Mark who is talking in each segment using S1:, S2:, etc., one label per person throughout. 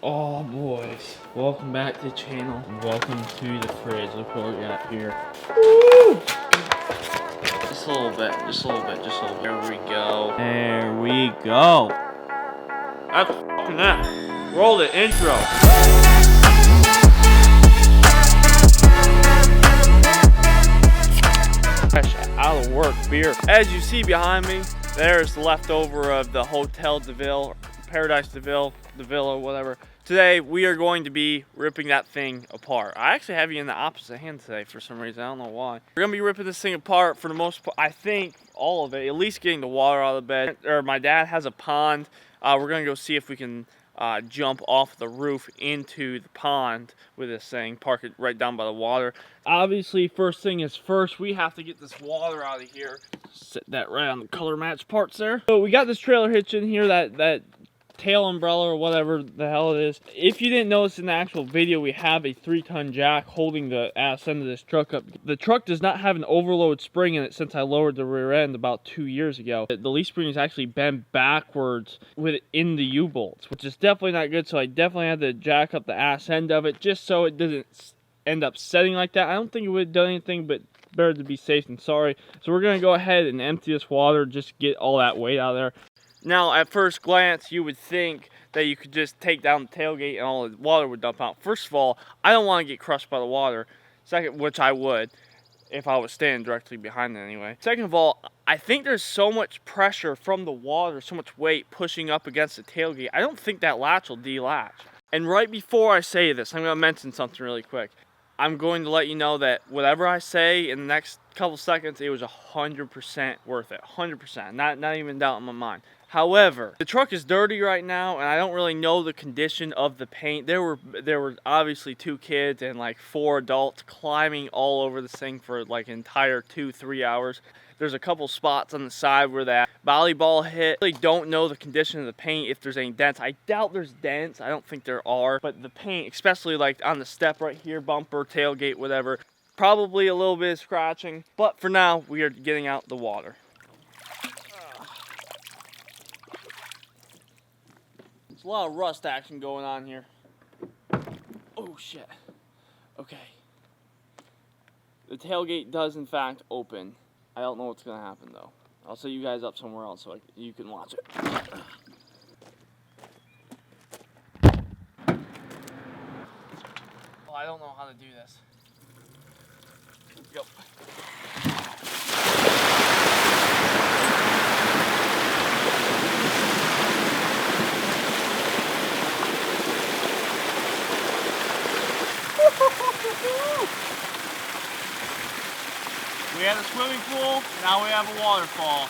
S1: Oh boys, welcome back to the channel. Welcome to the fridge. Look what we got here. Woo! Just a little bit, just a little bit, just a little bit. There we go. There we go. That's fucking that. Roll the intro. Fresh out of work beer. As you see behind me, there's the leftover of the Hotel DeVille, Paradise DeVille, or whatever. Today we are going to be ripping that thing apart. I actually have you in the opposite hand today for some reason. I don't know why. We're gonna be ripping this thing apart for the most part. I think all of it, at least getting the water out of the bed. Or my dad has a pond. We're gonna go see if we can jump off the roof into the pond with this thing, park it right down by the water. Obviously, first thing is first, we have to get this water out of here. Set that right on the color match parts there. So we got this trailer hitch in here, that tail umbrella or whatever the hell it is. If you didn't notice in the actual video, we have a 3-ton jack holding the ass end of this truck up. The truck does not have an overload spring in it since I lowered the rear end about 2 years ago. The leaf spring is actually bent backwards within the U-bolts, which is definitely not good, so I definitely had to jack up the ass end of it just so it doesn't end up setting like that. I don't think it would have done anything, but better to be safe than sorry. So we're gonna go ahead and empty this water, just get all that weight out of there. Now, at first glance, you would think that you could just take down the tailgate and all the water would dump out. First of all, I don't want to get crushed by the water. Second, which I would if I was standing directly behind it anyway. Second of all, I think there's so much pressure from the water, so much weight pushing up against the tailgate. I don't think that latch will delatch. And right before I say this, I'm going to mention something really quick. I'm going to let you know that whatever I say in the next couple seconds, it was 100% worth it. 100%. Not even a doubt in my mind. However, the truck is dirty right now, and I don't really know the condition of the paint. There were obviously 2 kids and like 4 adults climbing all over this thing for like an entire 2-3 hours. There's a couple spots on the side where that volleyball hit. I really don't know the condition of the paint, if there's any dents. I doubt there's dents. I don't think there are. But the paint, especially like on the step right here, bumper, tailgate, whatever, probably a little bit of scratching. But for now, we are getting out the water. There's a lot of rust action going on here. Oh shit. Okay. The tailgate does in fact open. I don't know what's gonna happen though. I'll set you guys up somewhere else so you can watch it. Oh, I don't know how to do this. Go. We had a swimming pool, now we have a waterfall.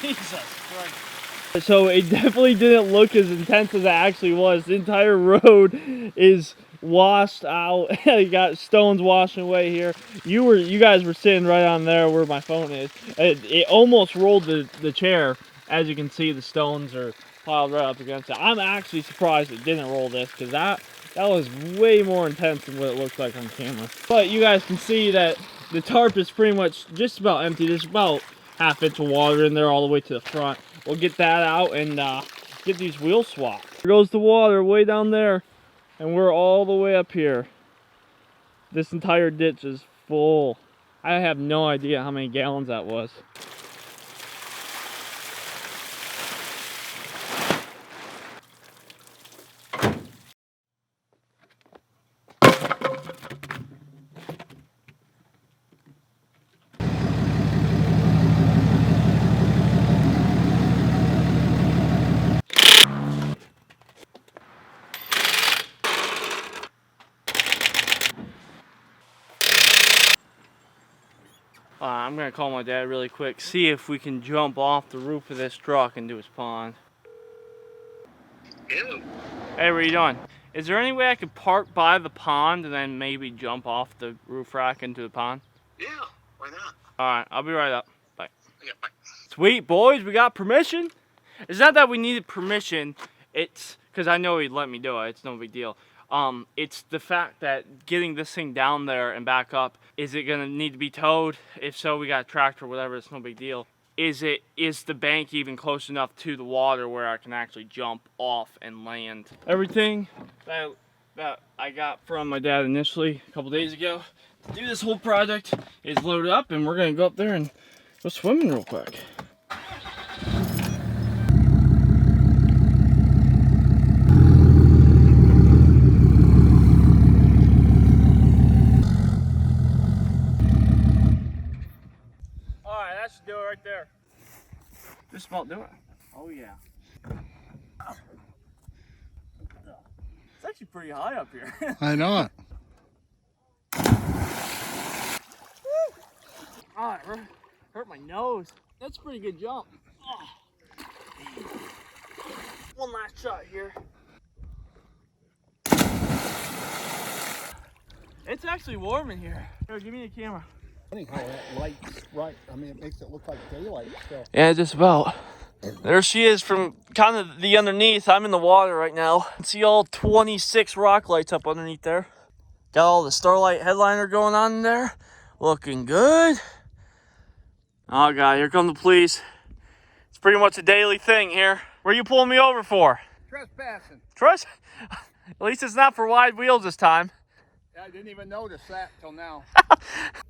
S1: Jesus Christ. So it definitely didn't look as intense as it actually was. The entire road is washed out. You got stones washing away here. You guys were sitting right on there where my phone is. It almost rolled the chair. As you can see, the stones are piled right up against it. I'm actually surprised it didn't roll this, because that was way more intense than what it looked like on camera. But you guys can see that the tarp is pretty much just about empty. There's about ½ inch of water in there all the way to the front. We'll get that out and get these wheels swapped. There goes the water way down there, and we're all the way up here. This entire ditch is full. I have no idea how many gallons that was. I'm gonna call my dad really quick, see if we can jump off the roof of this truck into his pond.
S2: Ew.
S1: Hey, what are you doing? Is there any way I could park by the pond and then maybe jump off the roof rack into the pond?
S2: Yeah, why not?
S1: Alright, I'll be right up. Bye.
S2: Yeah, bye.
S1: Sweet, boys, we got permission. It's not that we needed permission, it's because I know he'd let me do it, it's no big deal. It's the fact that getting this thing down there and back up, is it gonna need to be towed? If so, we got a tractor or whatever, it's no big deal. is the bank even close enough to the water where I can actually jump off and land? Everything that I got from my dad initially a couple days ago to do this whole project is loaded up, and we're gonna go up there and go swimming real quick. Alright, that should do it right there. Just about do it. Oh yeah. It's actually pretty high up here.
S2: I know it.
S1: Oh, it hurt my nose. That's a pretty good jump. Oh. One last shot here. It's actually warm in here. Here, give me a camera.
S2: Funny how that light's right. I mean, it makes it look like daylight still.
S1: Yeah, just about. There she is from kind of the underneath. I'm in the water right now. You can see all 26 rock lights up underneath there. Got all the Starlight headliner going on in there. Looking good. Oh God, here come the police. It's pretty much a daily thing here. Where are you pulling me over for?
S2: Trespassing.
S1: At least it's not for wide wheels this time.
S2: Yeah, I didn't even notice that till now.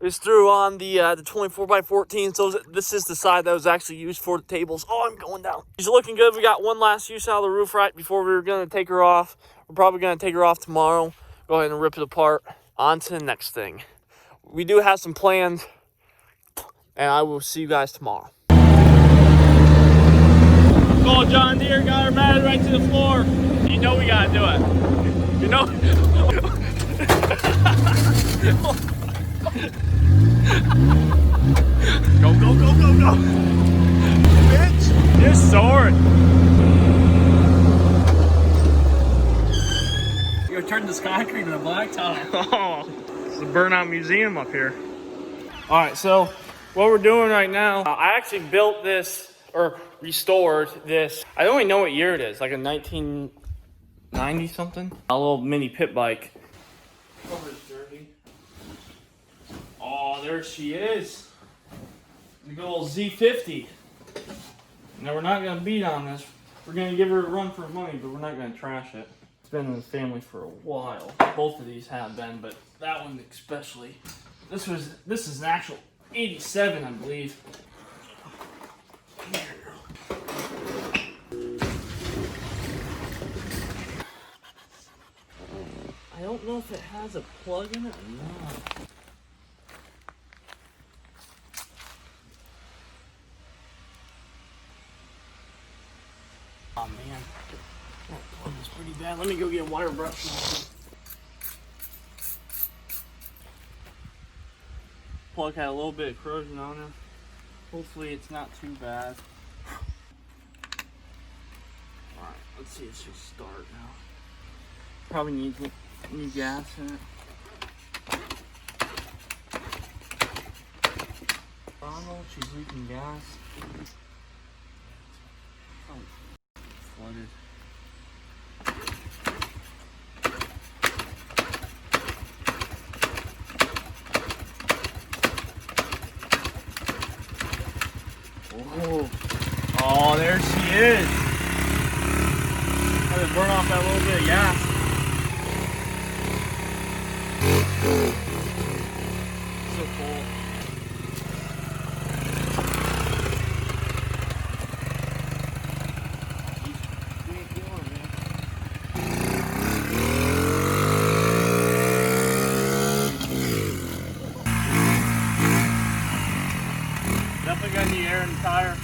S1: It's through on the 24x14, so this is the side that was actually used for the tables. Oh, I'm going down. She's looking good. We got one last use out of the roof right before we were going to take her off. We're probably going to take her off tomorrow. Go ahead and rip it apart. On to the next thing. We do have some plans, and I will see you guys tomorrow. Oh, John Deere got her matted right to the floor. You know we got to do it. You know... Go, go, go, go, go! Bitch! You're soaring!
S2: You're turning this concrete into a blacktop.
S1: Oh, it's the Burnout Museum up here. Alright, so what we're doing right now, I actually built this, or restored this. I don't even know what year it is, like a 1990 something? A little mini pit bike. Oh, there she is. The good old Z50. Now, we're not going to beat on this. We're going to give her a run for money, but we're not going to trash it. It's been in the family for a while. Both of these have been, but that one especially. This is an actual 87, I believe. I don't know if it has a plug in it or not. Oh man, that plug is pretty bad. Let me go get a wire brush. Plug had a little bit of corrosion on it. Hopefully it's not too bad. Alright, let's see if she'll start now. Probably needs new gas in it. Throttle, she's leaking gas. Oh, flooded. Oh, oh, there she is. Let it burn off that little bit of gas. So cool. Definitely got any air in the tire.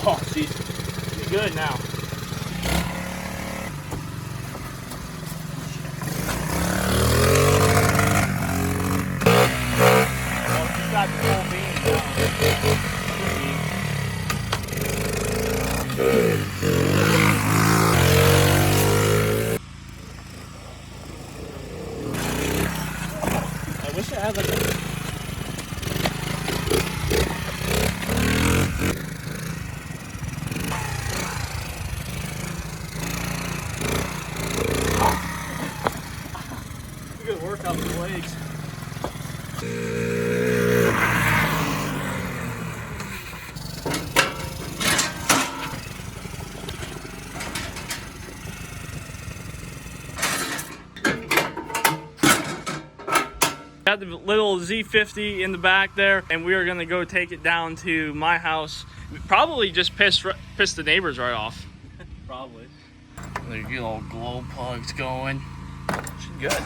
S1: Oh, she's good now. Well, she's got the full beam now. I wish I had like a... Got the little Z50 in the back there, and we are gonna go take it down to my house. Probably just piss the neighbors right off. Probably. There's good old glow plugs going. Should good.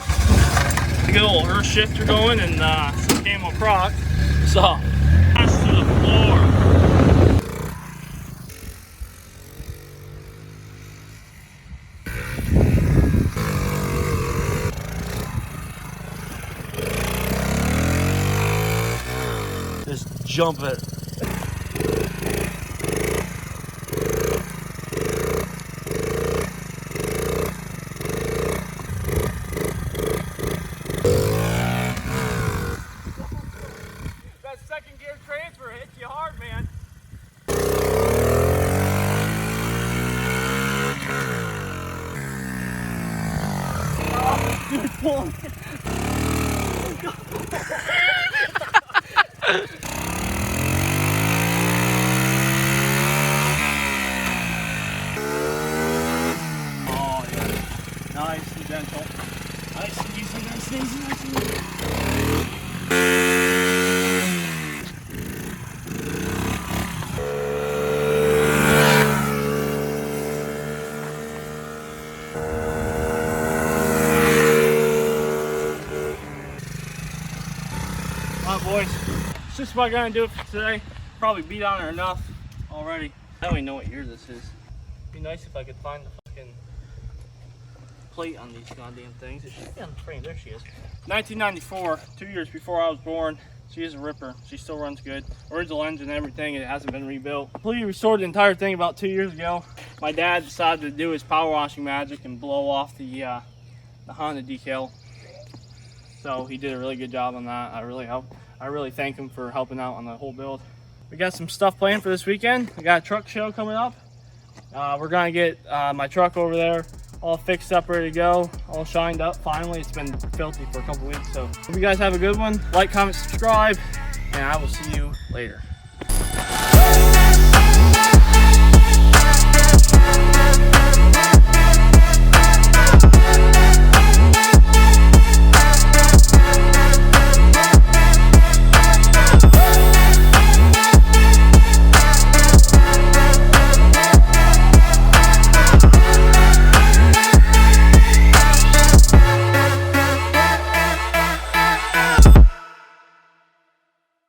S1: Good old earth shifter going, and some camo croc. So, pass to the floor. Just jump it. That second gear transfer hits you hard, man. Oh, yeah. Nice and gentle. Nice and easy, nice and easy, nice and easy. Alright, boys. It's just about gonna do it for today. Probably beat on her enough already. I don't even know what year this is. It'd be nice if I could find the fucking plate on these goddamn things. It should be on the frame. There she is. 1994, 2 years before I was born. She is a ripper. She still runs good. Original engine and everything. It hasn't been rebuilt. Completely restored the entire thing about 2 years ago. My dad decided to do his power washing magic and blow off the Honda decal. So he did a really good job on that. I really thank him for helping out on the whole build. We got some stuff planned for this weekend. We got a truck show coming up. We're gonna get my truck over there all fixed up, ready to go, all shined up finally. It's been filthy for a couple weeks. So hope you guys have a good one. Like, comment, subscribe, and I will see you later.